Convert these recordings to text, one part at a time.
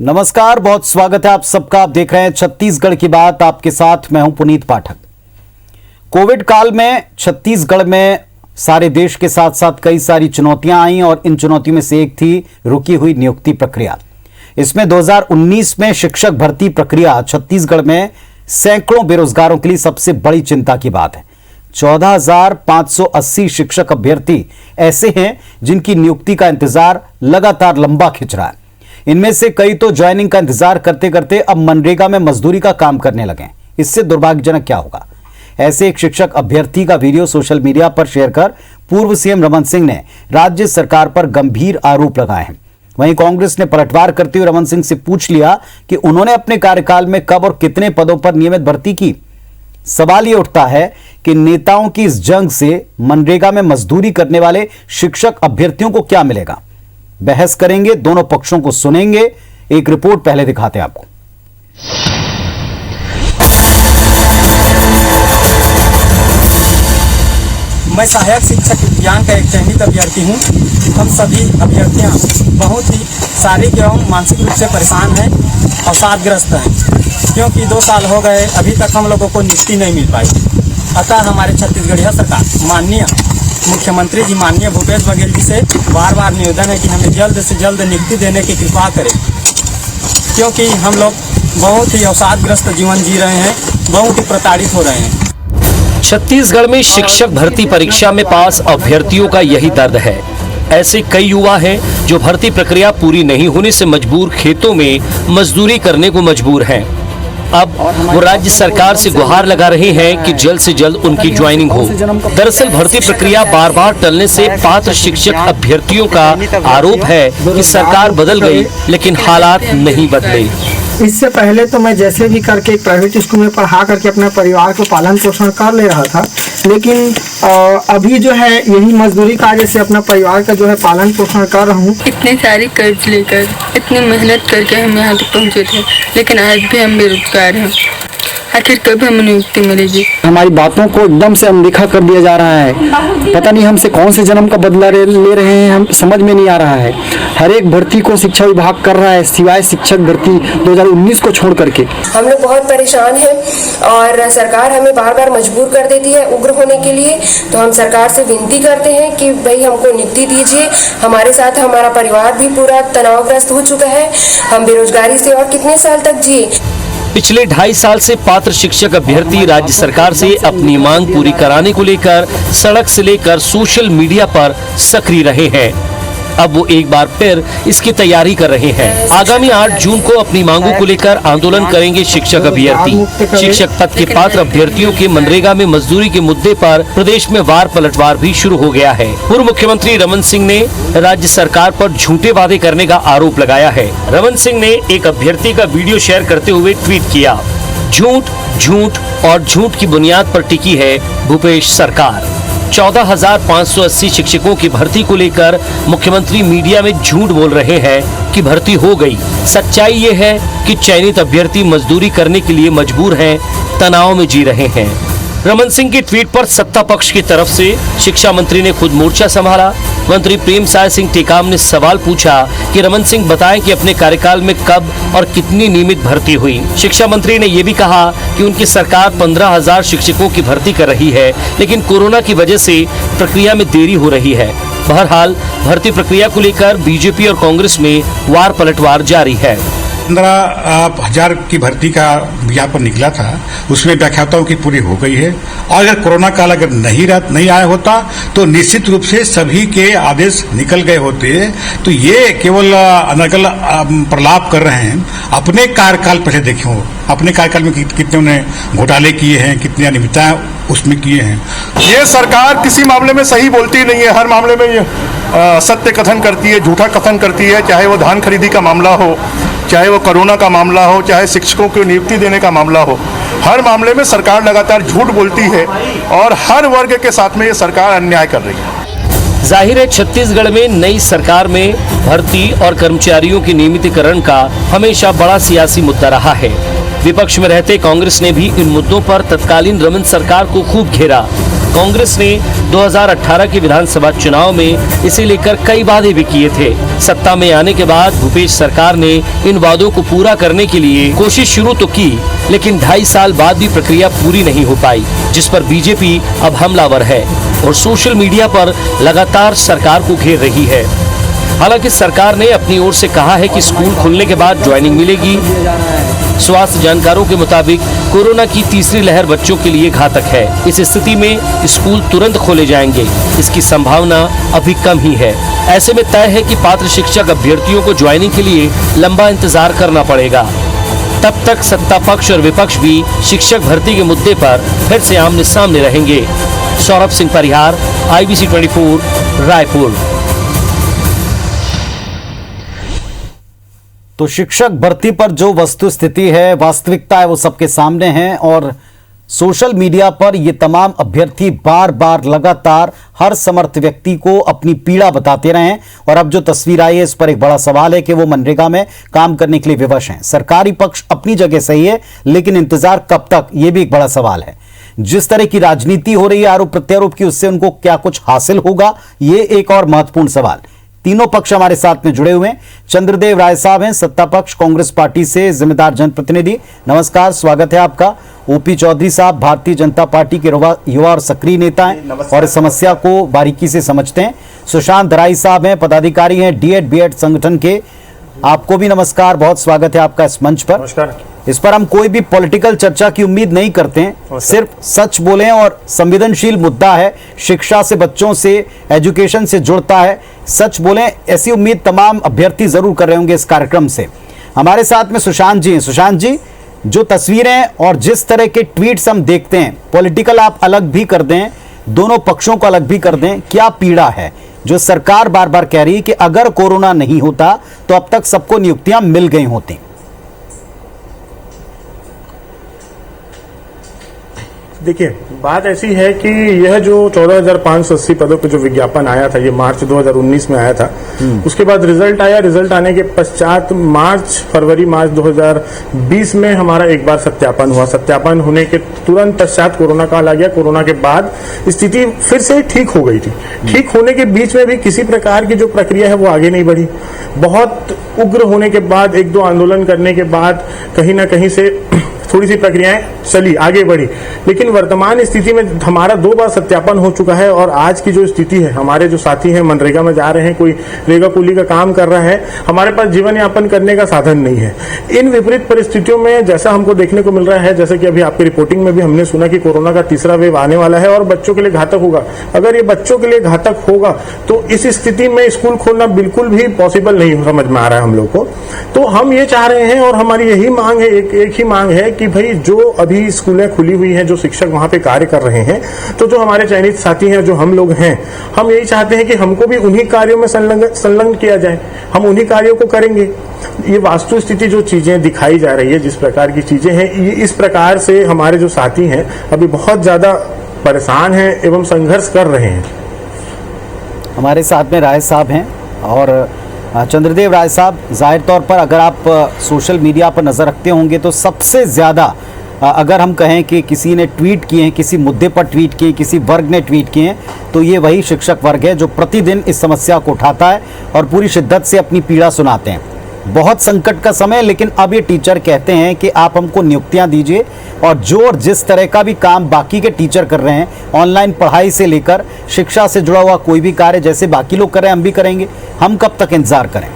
नमस्कार, बहुत स्वागत है आप सबका। आप देख रहे हैं छत्तीसगढ़ की बात। आपके साथ मैं हूं पुनीत पाठक। कोविड काल में छत्तीसगढ़ में सारे देश के साथ साथ कई सारी चुनौतियां आई और इन चुनौतियों में से एक थी रुकी हुई नियुक्ति प्रक्रिया। इसमें 2019 में शिक्षक भर्ती प्रक्रिया छत्तीसगढ़ में सैकड़ों बेरोजगारों के लिए सबसे बड़ी चिंता की बात है। 14,580 शिक्षक अभ्यर्थी ऐसे हैं जिनकी नियुक्ति का इंतजार लगातार लंबा खिंच रहा है। इनमें से कई तो ज्वाइनिंग का इंतजार करते करते अब मनरेगा में मजदूरी का काम करने लगे। इससे दुर्भाग्यजनक क्या होगा? ऐसे एक शिक्षक अभ्यर्थी का वीडियो सोशल मीडिया पर शेयर कर पूर्व सीएम रमन सिंह ने राज्य सरकार पर गंभीर आरोप लगाए हैं। वहीं कांग्रेस ने पलटवार करते हुए रमन सिंह से पूछ लिया कि उन्होंने अपने कार्यकाल में कब और कितने पदों पर नियमित भर्ती की। सवाल यह उठता है कि नेताओं की इस जंग से मनरेगा में मजदूरी करने वाले शिक्षक अभ्यर्थियों को क्या मिलेगा? बहस करेंगे, दोनों पक्षों को सुनेंगे। एक रिपोर्ट पहले दिखाते हैं आपको। मैं सहायक शिक्षक विज्ञान का एक चयनित अभ्यर्थी हूँ। हम सभी अभ्यर्थियाँ बहुत ही शारीरिक एवं मानसिक रूप से परेशान हैं, अवसादग्रस्त हैं, क्योंकि 2 साल हो गए अभी तक हम लोगों को नियुक्ति नहीं मिल पाई। अतः हमारे छत्तीसगढ़िया सरकार माननीय मुख्यमंत्री जी माननीय भूपेश बघेल जी से बार बार निवेदन है कि हमें जल्द से जल्द नियुक्ति देने की कृपा करें, क्योंकि हम लोग बहुत ही अवसादग्रस्त जीवन जी रहे हैं, बहुत ही प्रताड़ित हो रहे हैं। छत्तीसगढ़ में शिक्षक भर्ती परीक्षा में पास अभ्यर्थियों का यही दर्द है। ऐसे कई युवा हैं जो भर्ती प्रक्रिया पूरी नहीं होने से मजबूर खेतों में मजदूरी करने को मजबूर हैं। अब वो राज्य सरकार से गुहार लगा रहे हैं कि जल्द से जल्द उनकी ज्वाइनिंग हो। दरअसल भर्ती प्रक्रिया बार बार टलने से पात्र शिक्षक अभ्यर्थियों का आरोप है कि सरकार बदल गई लेकिन हालात नहीं बदले। इससे पहले तो मैं जैसे भी करके एक प्राइवेट स्कूल में पढ़ा करके अपने परिवार को पालन पोषण कर ले रहा था, लेकिन अभी जो है यही मजदूरी कार्य से अपना परिवार का जो है पालन पोषण कर रहा हूँ। इतने सारे कर्ज लेकर इतनी मेहनत करके हम यहाँ तक पहुँचे थे, लेकिन आज भी हम बेरोजगार हैं। आखिर कब हमें नियुक्ति मिलेगी? हमारी बातों को एकदम से अनदेखा कर दिया जा रहा है। पता नहीं हमसे कौन से जन्म का बदला ले रहे हैं, हम समझ में नहीं आ रहा है। हर एक भर्ती को शिक्षा विभाग कर रहा है सिवाय शिक्षक भर्ती 2019 को छोड़ करके। हम लोग बहुत परेशान हैं और सरकार हमें बार बार मजबूर कर देती है उग्र होने के लिए। तो हम सरकार से विनती करते हैं कि भाई हमको नियुक्ति दीजिए। हमारे साथ हमारा परिवार भी पूरा तनावग्रस्त हो चुका है। हम बेरोजगारी से और कितने साल तक जिए। पिछले 2.5 साल से पात्र शिक्षक अभ्यर्थी राज्य सरकार से अपनी मांग पूरी कराने को लेकर सड़क से लेकर सोशल मीडिया पर सक्रिय रहे हैं। अब वो एक बार फिर इसकी तैयारी कर रहे हैं। आगामी 8 जून को अपनी मांगों को लेकर आंदोलन करेंगे शिक्षक अभ्यर्थी। शिक्षक पद के पात्र अभ्यर्थियों के मनरेगा में मजदूरी के मुद्दे पर प्रदेश में वार पलटवार भी शुरू हो गया है। पूर्व मुख्यमंत्री रमन सिंह ने राज्य सरकार पर झूठे वादे करने का आरोप लगाया है। रमन सिंह ने एक अभ्यर्थी का वीडियो शेयर करते हुए ट्वीट किया, झूठ झूठ और झूठ की बुनियाद पर टिकी है भूपेश सरकार। 14,580 शिक्षकों की भर्ती को लेकर मुख्यमंत्री मीडिया में झूठ बोल रहे हैं कि भर्ती हो गई। सच्चाई ये है कि चयनित अभ्यर्थी मजदूरी करने के लिए मजबूर हैं, तनाव में जी रहे हैं। रमन सिंह की ट्वीट पर सत्ता पक्ष की तरफ से शिक्षा मंत्री ने खुद मोर्चा संभाला। मंत्री प्रेमसाय सिंह टेकाम ने सवाल पूछा कि रमन सिंह बताएं कि अपने कार्यकाल में कब और कितनी नियमित भर्ती हुई। शिक्षा मंत्री ने यह भी कहा कि उनकी सरकार 15,000 शिक्षकों की भर्ती कर रही है, लेकिन कोरोना की वजह से प्रक्रिया में देरी हो रही है। बहरहाल भर्ती प्रक्रिया को लेकर बीजेपी और कांग्रेस में वार पलटवार जारी है। 15,000 की भर्ती का विज्ञापन निकला था, उसमें व्याख्याताओं की पूरी हो गई है। और अगर कोरोना काल अगर नहीं आया होता तो निश्चित रूप से सभी के आदेश निकल गए होते। तो ये केवल अनर्गल प्रलाप कर रहे हैं। अपने कार्यकाल पहले देखिए, अपने कार्यकाल में कितने उन्हें घोटाले किए हैं, कितनी अनियमितताएं उसमें किए हैं। ये सरकार किसी मामले में सही बोलती नहीं है, हर मामले में ये सत्य कथन करती है, झूठा कथन करती है। चाहे वो धान खरीदी का मामला हो, चाहे वो कोरोना का मामला हो, चाहे शिक्षकों को नियुक्ति देने का मामला हो, हर मामले में सरकार लगातार झूठ बोलती है और हर वर्ग के साथ में ये सरकार अन्याय कर रही है। जाहिर है छत्तीसगढ़ में नई सरकार में भर्ती और कर्मचारियों के नियमितीकरण का हमेशा बड़ा सियासी मुद्दा रहा है। विपक्ष में रहते कांग्रेस ने भी इन मुद्दों पर तत्कालीन रमन सरकार को खूब घेरा। कांग्रेस ने 2018 के विधानसभा चुनाव में इसे लेकर कई वादे भी किए थे। सत्ता में आने के बाद भूपेश सरकार ने इन वादों को पूरा करने के लिए कोशिश शुरू तो की, लेकिन 2.5 साल बाद भी प्रक्रिया पूरी नहीं हो पाई, जिस पर बीजेपी अब हमलावर है और सोशल मीडिया पर लगातार सरकार को घेर रही है। हालांकि सरकार ने अपनी ओर से कहा है कि स्कूल खुलने के बाद ज्वाइनिंग मिलेगी। स्वास्थ्य जानकारों के मुताबिक कोरोना की तीसरी लहर बच्चों के लिए घातक है। इस स्थिति में स्कूल तुरंत खोले जाएंगे, इसकी संभावना अभी कम ही है। ऐसे में तय है कि पात्र शिक्षक अभ्यर्थियों को ज्वाइनिंग के लिए लंबा इंतजार करना पड़ेगा। तब तक सत्ता पक्ष और विपक्ष भी शिक्षक भर्ती के मुद्दे पर फिर से आमने सामने रहेंगे। सौरभ सिंह परिहार, IBC 24, रायपुर। तो शिक्षक भर्ती पर जो वस्तु स्थिति है, वास्तविकता है, वो सबके सामने है और सोशल मीडिया पर ये तमाम अभ्यर्थी बार बार लगातार हर समर्थ व्यक्ति को अपनी पीड़ा बताते रहे हैं। और अब जो तस्वीर आई है, इस पर एक बड़ा सवाल है कि वो मनरेगा में काम करने के लिए विवश हैं। सरकारी पक्ष अपनी जगह सही है, लेकिन इंतजार कब तक, ये भी एक बड़ा सवाल है। जिस तरह की राजनीति हो रही है आरोप प्रत्यारोप की, उससे उनको क्या कुछ हासिल होगा, ये एक और महत्वपूर्ण सवाल। तीनों पक्ष हमारे साथ में जुड़े हुए हैं। चंद्रदेव राय साहब हैं, सत्ता पक्ष कांग्रेस पार्टी से जिम्मेदार जनप्रतिनिधि। नमस्कार, स्वागत है आपका। ओपी चौधरी साहब भारतीय जनता पार्टी के युवा और सक्रिय नेता हैं और इस समस्या को बारीकी से समझते हैं। सुशांत राय साहब हैं, पदाधिकारी हैं डीएड बीएड संगठन के। आपको भी नमस्कार, बहुत स्वागत है आपका इस मंच पर। नमस्कार। इस पर हम कोई भी पॉलिटिकल चर्चा की उम्मीद नहीं करते हैं, सिर्फ सच बोलें और संवेदनशील मुद्दा है, शिक्षा से, बच्चों से, एजुकेशन से जुड़ता है, सच बोलें, ऐसी उम्मीद तमाम अभ्यर्थी जरूर कर रहे होंगे इस कार्यक्रम से। हमारे साथ में सुशांत जी हैं। सुशांत जी, जो तस्वीरें और जिस तरह के ट्वीट्स हम देखते हैं, पॉलिटिकल आप अलग भी कर दें, दोनों पक्षों को अलग भी कर दें, क्या पीड़ा है जो सरकार बार बार कह रही है कि अगर कोरोना नहीं होता तो अब तक सबको नियुक्तियां मिल गई होती। देखिए, बात ऐसी है कि यह जो 14,580 पदों पे जो विज्ञापन आया था, ये मार्च 2019 में आया था। उसके बाद रिजल्ट आया। रिजल्ट आने के पश्चात मार्च 2020 में हमारा एक बार सत्यापन हुआ। सत्यापन होने के तुरंत पश्चात कोरोना काल आ गया। कोरोना के बाद स्थिति फिर से ठीक हो गई थी। ठीक होने के बीच में भी किसी प्रकार की जो प्रक्रिया है वो आगे नहीं बढ़ी। बहुत उग्र होने के बाद, 1-2 आंदोलन करने के बाद कहीं ना कहीं से थोड़ी सी प्रक्रियाएं चली, आगे बढ़ी। लेकिन वर्तमान स्थिति में हमारा 2 बार सत्यापन हो चुका है और आज की जो स्थिति है, हमारे जो साथी हैं मनरेगा में जा रहे हैं, कोई रेगा कूली का काम कर रहा है, हमारे पास जीवन यापन करने का साधन नहीं है। इन विपरीत परिस्थितियों में जैसा हमको देखने को मिल रहा है, जैसे कि अभी आपकी रिपोर्टिंग में भी हमने सुना कि कोरोना का तीसरा वेव आने वाला है और बच्चों के लिए घातक होगा। अगर ये बच्चों के लिए घातक होगा तो इस स्थिति में स्कूल खोलना बिल्कुल भी पॉसिबल नहीं समझ में आ रहा है हम लोग को। तो हम ये चाह रहे हैं और हमारी यही मांग है, एक ही मांग है कि भाई जो अभी स्कूलें खुली हुई हैं, जो शिक्षक वहां पे कार्य कर रहे हैं, तो जो हमारे चयनित साथी हैं, जो हम लोग हैं, हम यही चाहते हैं कि हमको भी उन्हीं कार्यों में संलग्न किया जाए। हम उन्हीं कार्यों को करेंगे। ये वास्तु स्थिति जो चीजें दिखाई जा रही है, जिस प्रकार की चीजें हैं, ये इस प्रकार से हमारे जो साथी हैं अभी बहुत ज्यादा परेशान हैं एवं संघर्ष कर रहे हैं। हमारे साथ में राय साहब हैं और चंद्रदेव राय साहब, जाहिर तौर पर अगर आप सोशल मीडिया पर नज़र रखते होंगे तो सबसे ज़्यादा अगर हम कहें कि किसी ने ट्वीट किए हैं, किसी मुद्दे पर ट्वीट किए, किसी वर्ग ने ट्वीट किए हैं, तो ये वही शिक्षक वर्ग है जो प्रतिदिन इस समस्या को उठाता है और पूरी शिद्दत से अपनी पीड़ा सुनाते हैं। बहुत संकट का समय, लेकिन अब ये टीचर कहते हैं कि आप हमको नियुक्तियां दीजिए और जो और जिस तरह का भी काम बाकी के टीचर कर रहे हैं, ऑनलाइन पढ़ाई से लेकर शिक्षा से जुड़ा हुआ कोई भी कार्य जैसे बाकी लोग कर रहे हैं हम भी करेंगे। हम कब तक इंतजार करें?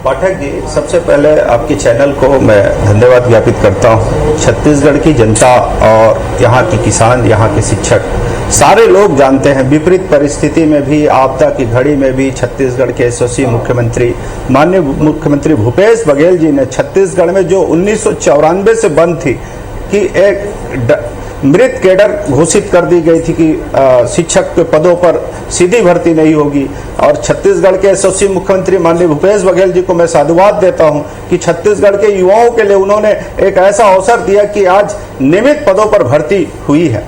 पाठक जी, सबसे पहले आपके चैनल को मैं धन्यवाद ज्ञापित करता हूं। छत्तीसगढ़ की जनता और यहाँ के किसान, यहाँ के शिक्षक, सारे लोग जानते हैं विपरीत परिस्थिति में भी, आपदा की घड़ी में भी छत्तीसगढ़ के यशस्वी मुख्यमंत्री माननीय मुख्यमंत्री भूपेश बघेल जी ने छत्तीसगढ़ में जो 1994 से बंद थी कि एक मृत कैडर घोषित कर दी गई थी कि शिक्षक के पदों पर सीधी भर्ती नहीं होगी, और छत्तीसगढ़ के यशस्वी मुख्यमंत्री माननीय भूपेश बघेल जी को मैं साधुवाद देता हूं कि छत्तीसगढ़ के युवाओं के लिए उन्होंने एक ऐसा अवसर दिया कि आज नियमित पदों पर भर्ती हुई है।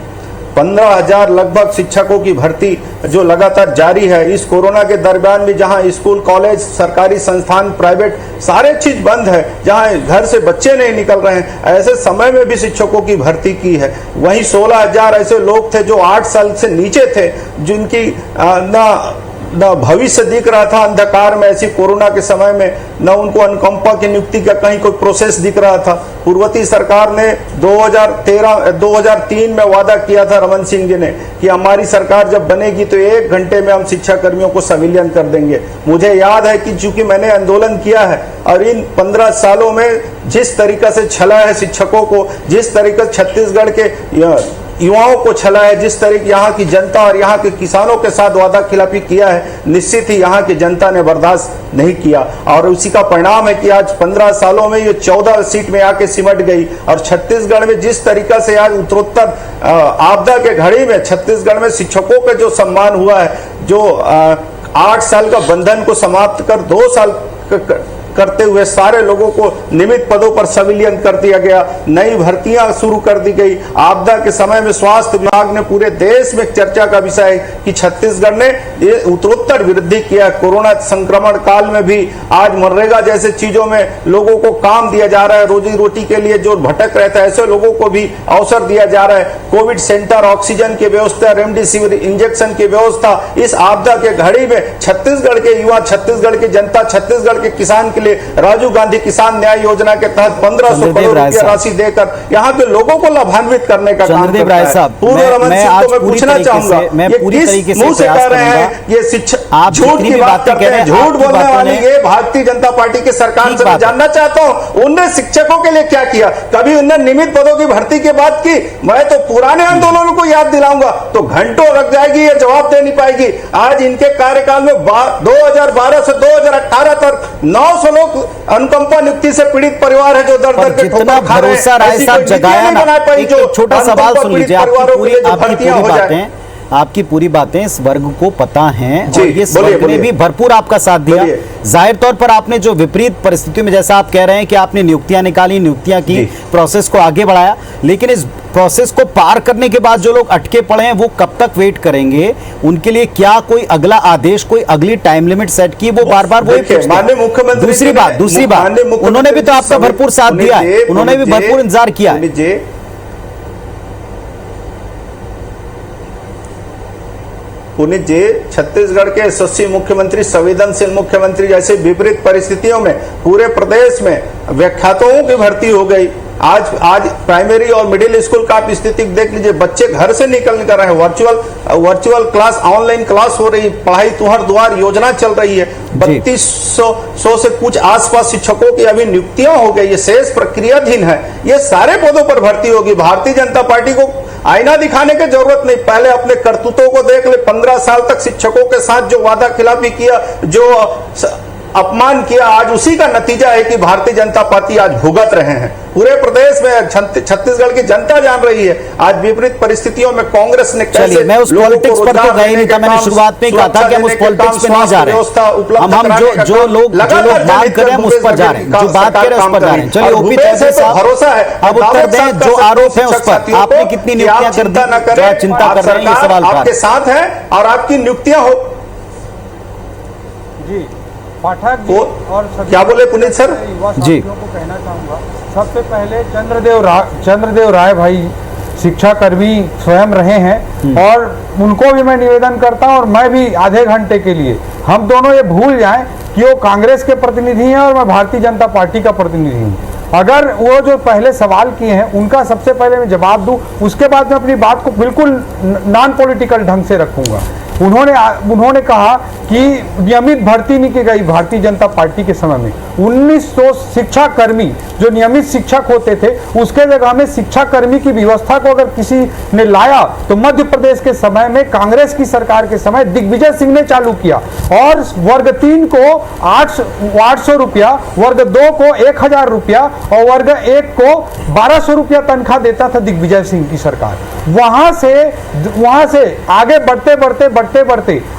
15,000 लगभग शिक्षकों की भर्ती जो लगातार जारी है। इस कोरोना के दरमियान भी जहां स्कूल, कॉलेज, सरकारी संस्थान, प्राइवेट सारे चीज बंद है, जहां घर से बच्चे नहीं निकल रहे हैं, ऐसे समय में भी शिक्षकों की भर्ती की है। वहीं 16,000 ऐसे लोग थे जो 8 साल से नीचे थे, जिनकी न भविष्य दिख रहा था अंधकार में ऐसी कोरोना के समय में, न उनको अनुकंपा की नियुक्ति का कहीं कोई प्रोसेस दिख रहा था। पूर्ववर्ती सरकार ने 2003 में वादा किया था रमन सिंह जी ने कि हमारी सरकार जब बनेगी तो 1 घंटे में हम शिक्षा कर्मियों को संविलियन कर देंगे। मुझे याद है कि चूंकि मैंने आंदोलन किया है और इन 15 सालों में जिस तरीके से छला है शिक्षकों को, जिस तरीके से छत्तीसगढ़ के युवाओं को छला है, जिस तरीके यहाँ की जनता और यहाँ के किसानों के साथ वादा खिलाफी किया है, निश्चित ही यहाँ की जनता ने बर्दाश्त नहीं किया। और उसी का परिणाम है कि आज 15 सालों में ये 14 सीट में आके सिमट गई। और छत्तीसगढ़ में जिस तरीका से आज उत्तरोत्तर आपदा के घड़ी में छत्तीसगढ़ में शिक्षकों का जो सम्मान हुआ है, जो 8 साल का बंधन को समाप्त कर 2 साल करते हुए सारे लोगों को नियमित पदों पर संविलियन कर दिया गया, नई भर्तियां शुरू कर दी गई। आपदा के समय में स्वास्थ्य विभाग ने पूरे देश में चर्चा का विषय है कि छत्तीसगढ़ ने ये उत्तरोत्तर वृद्धि किया। कोरोना संक्रमण काल में भी आज मनरेगा जैसे चीजों में लोगों को काम दिया जा रहा है, रोजी रोटी के लिए जो भटक रहता है ऐसे लोगों को भी अवसर दिया जा रहा है। कोविड सेंटर, ऑक्सीजन की व्यवस्था, रेमडेसिविर इंजेक्शन की व्यवस्था, इस आपदा के घड़ी में छत्तीसगढ़ के युवा, छत्तीसगढ़ की जनता, छत्तीसगढ़ के किसान लिए राजीव गांधी किसान न्याय योजना के तहत 1500 करोड़ रुपया राशि देकर यहाँ के लोगों को लाभान्वित करने का काम करता है। पूर्व रमन सिंह को मैं पूछना चाहूंगा, ये किस मुंह से कह रहे हैं ये शिक्षा, झूठ की बात करते हैं, झूठ बोलने वाली ये भारतीय जनता पार्टी की सरकार से मैं जानना चाहता हूँ उनने शिक्षकों के लिए क्या किया? कभी उनने नियमित पदों की भर्ती की बात की? मैं तो पुराने आंदोलनों को याद दिलाऊंगा तो घंटों लग जाएगी, ये जवाब दे नहीं पाएगी। आज इनके कार्यकाल में 2012 से 2018 तक 900 लोग अनुकंपा नियुक्ति से पीड़ित परिवार है जो दर दर के ठोकर खा रहे हैं। ऐसी कोई नीतियां नहीं बना पाई जो छोटा सवाल सुन लीजिए, आपकी पूरी बातें इस वर्ग को पता हैं और ये वर्ग ने भी भरपूर आपका साथ दिया। जाहिर तौर पर आपने जो विपरीत परिस्थितियों में, जैसा आप कह रहे हैं कि आपने नियुक्तियां निकाली, नियुक्तियां की, प्रोसेस को आगे बढ़ाया, लेकिन इस प्रोसेस को पार करने के बाद जो लोग अटके पड़े हैं वो कब तक वेट करेंगे? उनके लिए क्या कोई अगला आदेश, कोई अगली टाइम लिमिट सेट की? वो बार बार वही पूछते हैं। दूसरी बात उन्होंने भी तो आपका भरपूर साथ दिया है, उन्होंने भी भरपूर इंतजार किया है। पुनीत जी, छत्तीसगढ़ के यशस्वी मुख्यमंत्री, संवेदनशील मुख्यमंत्री जैसे विपरीत परिस्थितियों में पूरे प्रदेश में व्याख्याताओं की भर्ती हो गई। आज प्राइमरी और मिडिल स्कूल का आप स्थिति देख लीजिए, बच्चे घर से निकल रहे हैं, वर्चुअल क्लास, ऑनलाइन क्लास हो रही, पढ़ाई तुहर दुआर योजना चल रही है। 3200 से कुछ आसपास शिक्षकों की अभी नियुक्तियां हो गई, ये शेष प्रक्रियाधीन है। ये सारे पदों पर भर्ती होगी। भारतीय जनता पार्टी को आईना दिखाने की जरूरत नहीं, पहले अपने करतूतों को देख ले। 15 साल तक शिक्षकों के साथ जो वादा खिलाफी किया, जो अपमान किया, आज उसी का नतीजा है कि भारतीय जनता पार्टी आज भुगत रहे हैं। पूरे प्रदेश में छत्तीसगढ़ की जनता जान रही है आज विपरीत परिस्थितियों में कांग्रेस ने कैसे। मैं उस पॉलिटिक्स पर तो गए नहीं था, मैंने शुरुआत में कहा था कि हम उस पॉलिटिक्स पे नहीं जा रहे हैं। हम जो लोग मांग कर रहे हैं उस पर जा रहे हैं, जो बात कर रहे हैं उस पर जा रहे हैं। चलिए ओपी चौधरी साहब, भरोसा है, अब उत्तर दें जो आरोप है उस पर। आपने कितनी नियुक्तियां कर दी, चिंता कर रहे हैं, ये सवाल आपके साथ है और आपकी नियुक्तियां हो। जी पाठक जी और क्या बोले पुनीत सर जी को कहना चाहूँगा, सबसे पहले चंद्रदेव राय भाई शिक्षा कर्मी स्वयं रहे हैं और उनको भी मैं निवेदन करता हूं और मैं भी आधे घंटे के लिए हम दोनों ये भूल जाएं कि वो कांग्रेस के प्रतिनिधि हैं और मैं भारतीय जनता पार्टी का प्रतिनिधि हूं। अगर वो जो पहले सवाल किए हैं उनका सबसे पहले मैं जवाब दूं, उसके बाद मैं अपनी बात को बिल्कुल नॉन पॉलिटिकल ढंग से रखूंगा। उन्होंने कहा कि नियमित भर्ती नहीं की गई भारतीय जनता पार्टी के समय में। 1900 शिक्षा कर्मी जो नियमित शिक्षक होते थे उसके जगह में शिक्षा कर्मी की व्यवस्था को अगर किसी ने लाया तो मध्य प्रदेश के समय में कांग्रेस की सरकार के समय दिग्विजय सिंह ने चालू किया और वर्ग 3 को 800 रुपया, वर्ग 2 को 1000 रुपया और वर्ग 1 को 1200 रुपया तनख्वाह देता था दिग्विजय सिंह की सरकार। वहां से आगे बढ़ते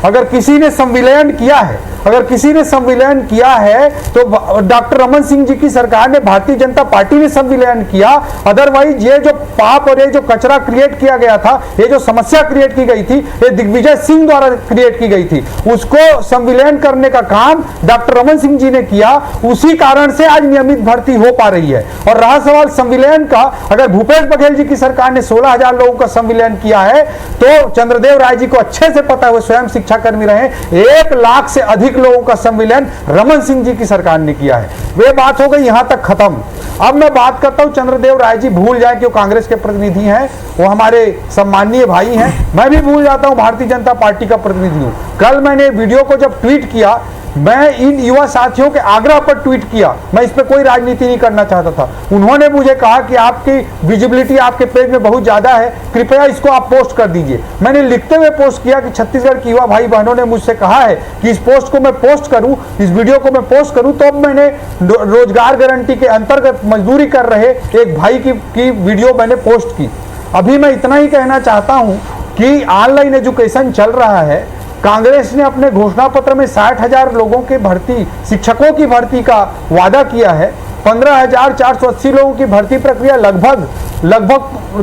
अगर किसी ने संविलियन किया है अगर किसी ने संविलियन किया है तो डॉक्टर रमन सिंह जी की सरकार ने, भारतीय जनता पार्टी ने संविलियन किया। अदरवाइज ये जो पाप और ये जो कचरा क्रिएट किया गया था, ये जो समस्या क्रिएट की गई थी, ये दिग्विजय सिंह द्वारा क्रिएट की गई थी, उसको संविलियन करने का काम डॉक्टर रमन सिंह जी ने किया। उसी कारण से आज नियमित भर्ती हो पा रही है। और रहा सवाल संविलियन का, अगर भूपेश बघेल जी की सरकार ने 16,000 लोगों का संविलियन किया है तो चंद्रदेव राय जी को अच्छे से पता है, वो स्वयं शिक्षा कर्मी रहे, 1 लाख से अधिक लोगों का संविलियन रमन सिंह जी की सरकार ने किया है। वे बात हो गई यहां तक खत्म। अब मैं बात करता हूं, चंद्रदेव राय जी भूल जाए कि वो कांग्रेस के प्रतिनिधि हैं, वो हमारे सम्माननीय भाई हैं। मैं भी भूल जाता हूं भारतीय जनता पार्टी का प्रतिनिधि हूं। कल मैंने वीडियो को जब ट्वीट किया, मैं इन युवा साथियों के आग्रह पर ट्वीट किया, मैं इस पे कोई राजनीति नहीं करना चाहता था। उन्होंने मुझे कहा कि आपकी विजिबिलिटी आपके पेज में बहुत ज्यादा है, कृपया इसको आप पोस्ट कर दीजिए। मैंने लिखते हुए पोस्ट किया कि छत्तीसगढ़ की युवा भाई बहनों ने मुझसे कहा है कि इस पोस्ट को मैं पोस्ट करूं, इस वीडियो को मैं पोस्ट करूं। तो अब मैंने रोजगार गारंटी के अंतर्गत मजदूरी कर रहे एक भाई की वीडियो मैंने पोस्ट की। अभी मैं इतना ही कहना चाहता हूं कि ऑनलाइन एजुकेशन चल रहा है। कांग्रेस ने अपने घोषणा पत्र में 60,000 लोगों के भर्ती, शिक्षकों की भर्ती का वादा किया है। 15,480 लोगों की भर्ती प्रक्रिया लगभग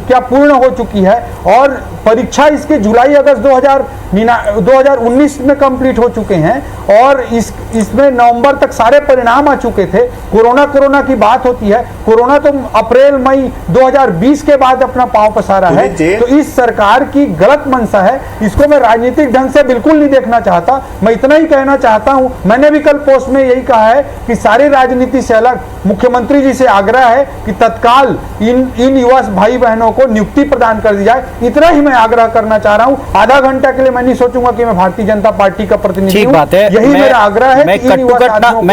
क्या पूर्ण हो चुकी है और परीक्षा इसके जुलाई अगस्त 2019 में कंप्लीट हो चुके हैं और इसमें नवंबर तक सारे परिणाम आ चुके थे। कोरोना की बात होती है, कोरोना तो अप्रैल मई 2020 के बाद अपना पांव पसारा है। तो इस सरकार की गलत मंशा है, इसको मैं राजनीतिक ढंग से बिल्कुल नहीं देखना चाहता। मैं इतना ही कहना चाहता हूं, मैंने भी कल पोस्ट में यही कहा है कि सारी राजनीति से अलग मुख्यमंत्री जी से आग्रह है कि तत्काल इन युवा भाई बहनों को नियुक्ति प्रदान कर दी जाए। इतना ही मैं आग्रह करना चाह रहा हूं। आधा घंटा के लिए मैं नहीं सोचूंगा कि मैं भारतीय जनता पार्टी का प्रतिनिधि हूं। बात है, यही मेरा आग्रह है मैं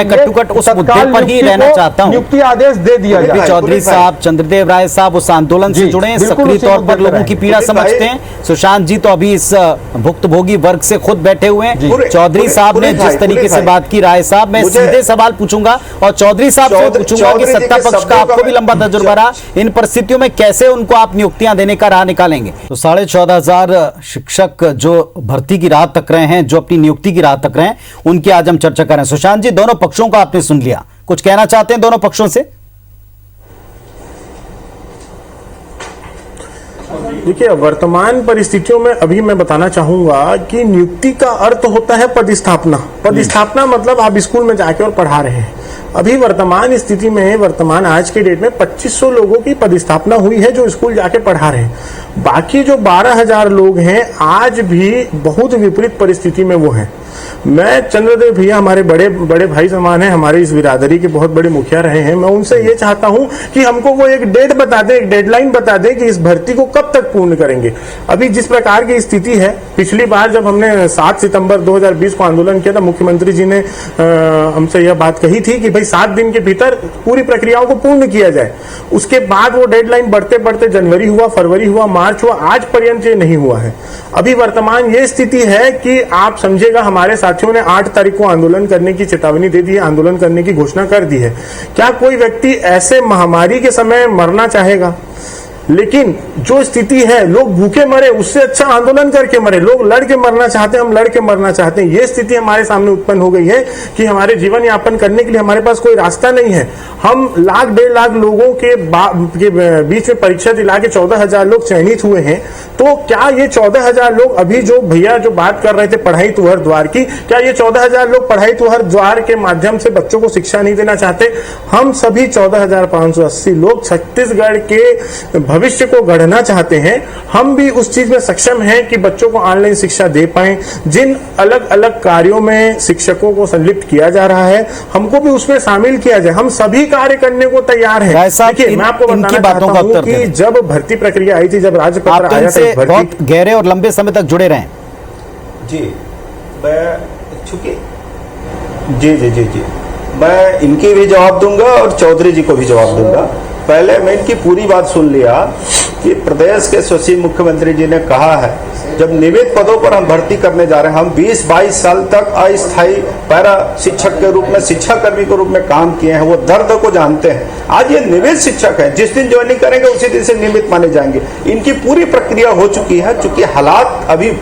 कट्टुकट उस मुद्दे पर ही रहना चाहता हूं। नियुक्ति आदेश दे दिया जाए। चौधरी साहब, चंद्रदेव राय साहब उस आंदोलन से जुड़े हैं, सक्रिय तौर पर लोगों की पीड़ा समझते हैं। सुशांत जी तो अभी इस भुक्तभोगी वर्ग से खुद बैठे हुए हैं। चौधरी साहब ने जिस तरीके से बात की, राय साहब, मैं सीधे सवाल पूछूंगा और चौधरी साहब से पूछूंगा कि सत्ता पक्ष का आपको भी लंबा तजुर्बा रहा, इन परिस्थितियों में कैसे उनको आप नियुक्तियां देने का राह निकालेंगे? तो 14,500 शिक्षक जो भर्ती की राह तक रहे हैं, जो अपनी नियुक्ति की राह तक रहे हैं, उनकी आज हम चर्चा करें। सुशांत जी, दोनों पक्षों का आपने सुन लिया, कुछ कहना चाहते हैं दोनों पक्षों से? देखिए, वर्तमान परिस्थितियों में अभी मैं बताना चाहूंगा कि नियुक्ति का अर्थ होता है पदस्थापना। पदस्थापना मतलब आप स्कूल में जाके और पढ़ा रहे हैं। अभी वर्तमान स्थिति में, वर्तमान आज के डेट में 2500 लोगों की पदस्थापना हुई है जो स्कूल जाके पढ़ा रहे हैं। बाकी जो 12,000 लोग हैं आज भी बहुत विपरीत परिस्थिति में वो हैं। मैं चंद्रदेव भैया हमारे बड़े बड़े भाई समान हैं, हमारे इस बिरादरी के बहुत बड़े मुखिया रहे हैं। मैं उनसे ये चाहता हूं कि हमको वो एक डेट बता दें, एक डेडलाइन बता दें कि इस भर्ती को कब तक पूर्ण करेंगे। अभी जिस प्रकार की स्थिति है, पिछली बार जब हमने 7 सितंबर 2020 को आंदोलन किया था, मुख्यमंत्री जी ने हमसे यह बात कही थी कि भाई 7 दिन के भीतर पूरी प्रक्रियाओं को पूर्ण किया जाए। उसके बाद वो डेडलाइन बढ़ते बढ़ते जनवरी हुआ, फरवरी हुआ, मार्च हुआ, आज पर्यंत ये नहीं हुआ है। अभी वर्तमान ये स्थिति है कि आप समझेगा, हमारे साथियों ने 8 तारीख को आंदोलन करने की चेतावनी दे दी है, आंदोलन करने की घोषणा कर दी है। क्या कोई व्यक्ति ऐसे महामारी के समय मरना चाहेगा? लेकिन जो स्थिति है, लोग भूखे मरे उससे अच्छा आंदोलन करके मरे। लोग लड़ के मरना चाहते हैं, हम लड़ के मरना चाहते हैं। ये स्थिति हमारे सामने उत्पन्न हो गई है कि हमारे जीवन यापन करने के लिए हमारे पास कोई रास्ता नहीं है। हम 1,00,000 डेढ़ लाख लोगों के बीच में परीक्षा दिला के 14,000 लोग चयनित हुए हैं। तो क्या ये 14,000 लोग, अभी जो भैया जो बात कर रहे थे पढ़ाई तुहर द्वार की, क्या ये 14,000 लोग पढ़ाई तुहर द्वार के माध्यम से बच्चों को शिक्षा नहीं देना चाहते? हम सभी 14,580 लोग छत्तीसगढ़ के भविष्य को गढ़ना चाहते हैं। हम भी उस चीज में सक्षम हैं कि बच्चों को ऑनलाइन शिक्षा दे पाएं। जिन अलग अलग कार्यों में शिक्षकों को संलिप्त किया जा रहा है, हमको भी उसमें शामिल किया जाए। हम सभी कार्य करने को तैयार हैं। देखिए, मैं आपको बताना चाहता हूं कि जब भर्ती प्रक्रिया आई थी, जब राज्यपत्र आया था, बहुत गहरे और लंबे समय तक जुड़े रहे। जी, मैं चूंकि जी मैं इनकी भी जवाब दूंगा और चौधरी जी को भी जवाब दूंगा। पहले मैं इनकी पूरी बात सुन लिया कि प्रदेश के यशस्वी मुख्यमंत्री जी ने कहा है, जब नियमित पदों पर हम भर्ती करने जा रहे हैं, हम 20-22 साल तक अस्थायी पैरा शिक्षक के रूप में, शिक्षा कर्मी के रूप में काम किए हैं, वो दर्द को जानते हैं। आज ये नियमित शिक्षक है, जिस दिन ज्वाइनिंग करेंगे उसी दिन से नियमित माने जाएंगे। इनकी पूरी प्रक्रिया हो चुकी है। चूंकि हालात अभी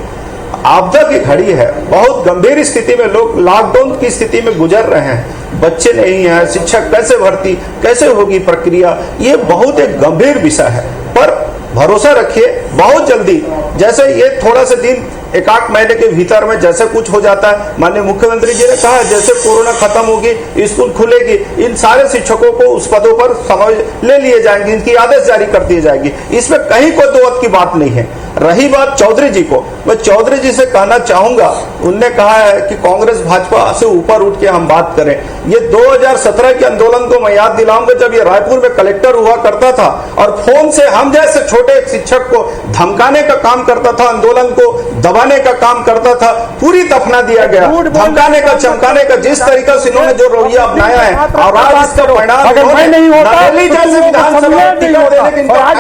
आपदा की घड़ी है, बहुत गंभीर स्थिति में लोग लॉकडाउन की स्थिति में गुजर रहे हैं, बच्चे नहीं हैं, शिक्षक कैसे भर्ती, कैसे होगी प्रक्रिया, ये बहुत एक गंभीर विषय है। पर भरोसा रखिए, बहुत जल्दी, जैसे ये थोड़ा सा दिन एक आध महीने के भीतर में जैसे कुछ हो जाता है, माननीय मुख्यमंत्री जी ने कहा जैसे कोरोना खत्म होगी, स्कूल खुलेगी, इन सारे शिक्षकों को उस पदों पर समावेश ले लिए जाएंगे, इनकी आदेश जारी कर दी जाएगी, इसमें कहीं कोई दो मत की बात नहीं है। रही बात चौधरी जी को, मैं चौधरी जी से कहना चाहूंगा, उनने कहा है कि कांग्रेस भाजपा से ऊपर उठ के हम बात करें। ये 2017 के आंदोलन को मैं याद दिलाऊंगा, जब ये रायपुर में कलेक्टर हुआ करता था और फोन से हम जैसे छोटे शिक्षक को धमकाने का काम करता था, आंदोलन को दबाने का काम करता था, पूरी दफना दिया गया। धमकाने का, चमकाने का जिस तरीके से इन्होंने जो रवैया अपनाया है, और आज इसका परिणाम अगर मैं नहीं होता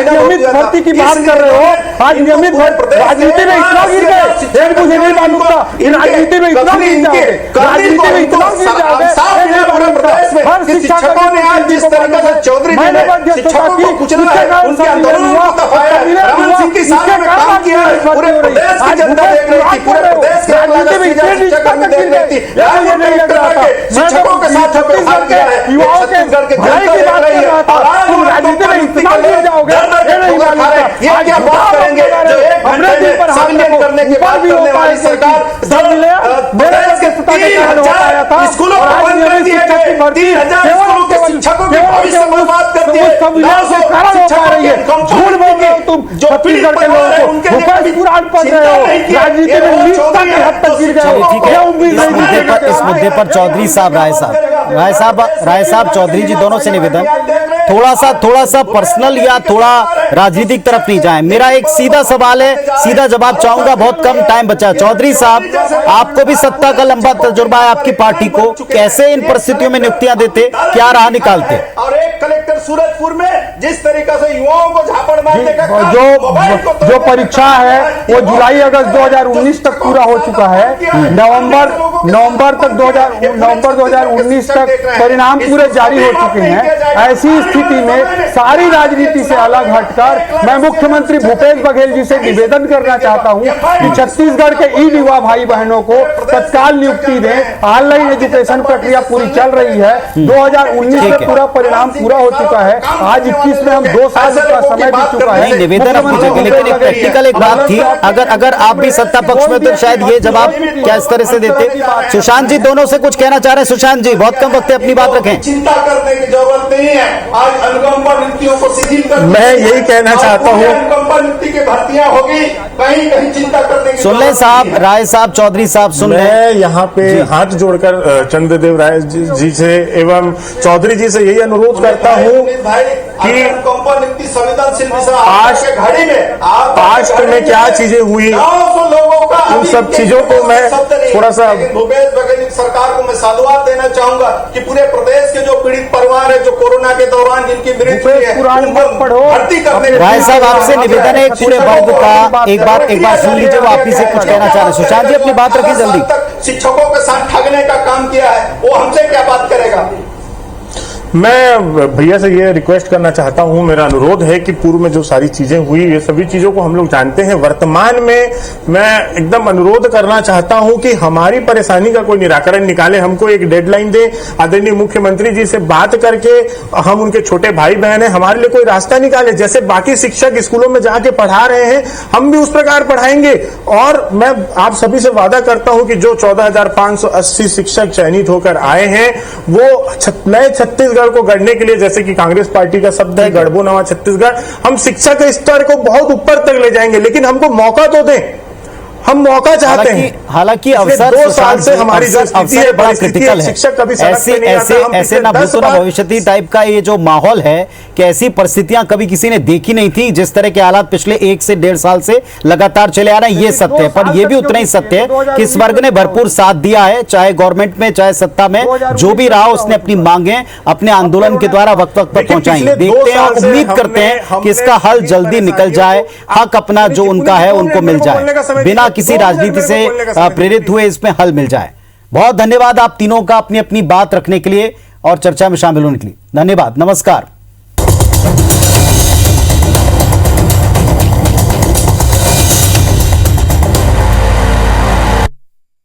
नियमित भर्ती की बात कर रहे हो, आज नियमित राजनीति में इतना गिर गए, मुझे नहीं मालूम था राजनीति में इतना गिर जाओगे, राजनीति में इतना गिर जाओगे। हर शिक्षकों ने आज जिस तरीके से चौधरी जी ने शिक्षकों को कुचला है, उनके आंदोलन को दबाया है, रमन सिंह की साथ में काम किया है, पूरे प्रदेश की जनता देख रही थी, पूरे प्रदेश के शिक्षाकर्मी देख रही थी, शिक्षकों के साथ व्यवहार किया है, छत्तीसगढ़ के जनता देख रही है, और आज राजनीति में इतना गिर जाओगे, ये क्या बात करेंगे जो एक घंटे में संविलियन करने के बाद करने वाली सरकार प्रदेश के 3,000 स्कूलों को बंद कर दिए गए, 3,000 स्कूलों के शिक्षकों की भविष्य बर्बाद कर दिए, झूठ बोल रहे हो तुम, जो पीड़ित परिवार है उनके राजनीति में इस मुद्दे पर चौधरी साहब, राय साहब चौधरी जी दोनों से निवेदन, थोड़ा सा पर्सनल या थोड़ा राजनीतिक तरफ नहीं जाए। मेरा एक सीधा सवाल है, सीधा जवाब चाहूंगा, बहुत कम टाइम बचा। चौधरी साहब, आपको भी सत्ता का लंबा तजुर्बा है, आपकी पार्टी को कैसे इन परिस्थितियों में नियुक्तियां देते, क्या राह निकालते? और एक कलेक्टर सूरजपुर में जिस तरीके से युवाओं को झापड़ मारने का जो परीक्षा है वो जुलाई अगस्त 2019 तक पूरा हो चुका है, नवंबर 2019 तक परिणाम पूरे जारी हो चुके हैं। ऐसी स्थिति में सारी राजनीति से अलग हटकर मैं मुख्यमंत्री भूपेश बघेल जी से निवेदन करना चाहता हूं कि छत्तीसगढ़ के ई युवा भाई बहनों को तत्काल नियुक्ति दें। ऑनलाइन एजुकेशन प्रक्रिया पूरी चल रही है, 2019 में पूरा परिणाम पूरा हो चुका है, आज 21 में हम 2 साल का समय बीत चुका है। निवेदन अपनी जगह, लेकिन एक प्रैक्टिकल एक बात थी, अगर आप भी सत्ता पक्ष में तो शायद ये जवाब क्या इस तरह से देते। सुशांत जी दोनों से कुछ कहना चाह रहे हैं। सुशांत जी, बहुत कम वक्त है, अपनी बात रखें। चिंता करने की जरूरत नहीं है, आज अनुकंपा नियुक्तियों को शिथिल कर, मैं यही कहना चाहता हूँ, अनुकंपा नियुक्ति की भर्तियां होगी, कहीं कहीं चिंता करने की सुन ले साहब, राय साहब, चौधरी साहब सुन ले। मैं यहाँ पे हाथ जोड़कर चंद्रदेव राय जी से एवं चौधरी जी से यही अनुरोध करता हूँ कि पास्ट में क्या चीजें हुई, उन सब चीजों को मैं थोड़ा सा भूपेश बघेल सरकार को मैं साधुवाद देना चाहूंगा कि पूरे प्रदेश के जो पीड़ित परिवार है, जो कोरोना के दौरान जिनकी मृत्यु हुई है, भर्ती करने। राय साहब, आपसे निवेदन है पूरे वर्ग का, एक बार सुन लीजिए, वो आप ही से कुछ कहना चाह रहे हैं। सुशांत जी, अपनी बात रखिए जल्दी। शिक्षकों के साथ ठगने का काम किया है, वो हमसे क्या बात करेगा? मैं भैया से ये रिक्वेस्ट करना चाहता हूं, मेरा अनुरोध है कि पूर्व में जो सारी चीजें हुई, ये सभी चीजों को हम लोग जानते हैं। वर्तमान में मैं एकदम अनुरोध करना चाहता हूं कि हमारी परेशानी का कोई निराकरण निकाले, हमको एक डेडलाइन दे, आदरणीय मुख्यमंत्री जी से बात करके हम उनके छोटे भाई बहन हैं, हमारे लिए कोई रास्ता निकाले। जैसे बाकी शिक्षक स्कूलों में जाके पढ़ा रहे हैं, हम भी उस प्रकार पढ़ाएंगे। और मैं आप सभी से वादा करता हूं कि जो 14,580 शिक्षक चयनित होकर आए हैं, वो नए छत्तीसगढ़ को गढ़ने के लिए, जैसे कि कांग्रेस पार्टी का शब्द है, गढ़बो नवा छत्तीसगढ़, हम शिक्षा के स्तर को बहुत ऊपर तक ले जाएंगे, लेकिन हमको मौका तो दें, हम मौका चाहते हैं। हालांकि अवसर 2 साल से हमारी जो स्थिति है, बड़ा क्रिटिकल है, शिक्षक कभी ऐसे ना भूतो ना भविष्यति टाइप का ये जो माहौल है कि ऐसी परिस्थितियां कभी किसी ने देखी नहीं थी, जिस तरह के हालात पिछले 1 से 1.5 साल से लगातार चले आ रहे हैं, ये सत्य है। पर ये भी उतना ही सत्य है कि इस वर्ग ने भरपूर साथ दिया है, चाहे गवर्नमेंट में चाहे सत्ता में, जो भी रहा उसने अपनी मांगे अपने आंदोलन के द्वारा वक्त वक्त पर पहुंचाई। देखते हैं और उम्मीद करते हैं कि इसका हल जल्दी निकल जाए, हक अपना जो उनका है उनको मिल जाए, बिना किसी राजनीति से प्रेरित हुए इसमें हल मिल जाए। बहुत धन्यवाद आप तीनों का अपनी अपनी बात रखने के लिए और चर्चा में शामिल होने के लिए। धन्यवाद, नमस्कार।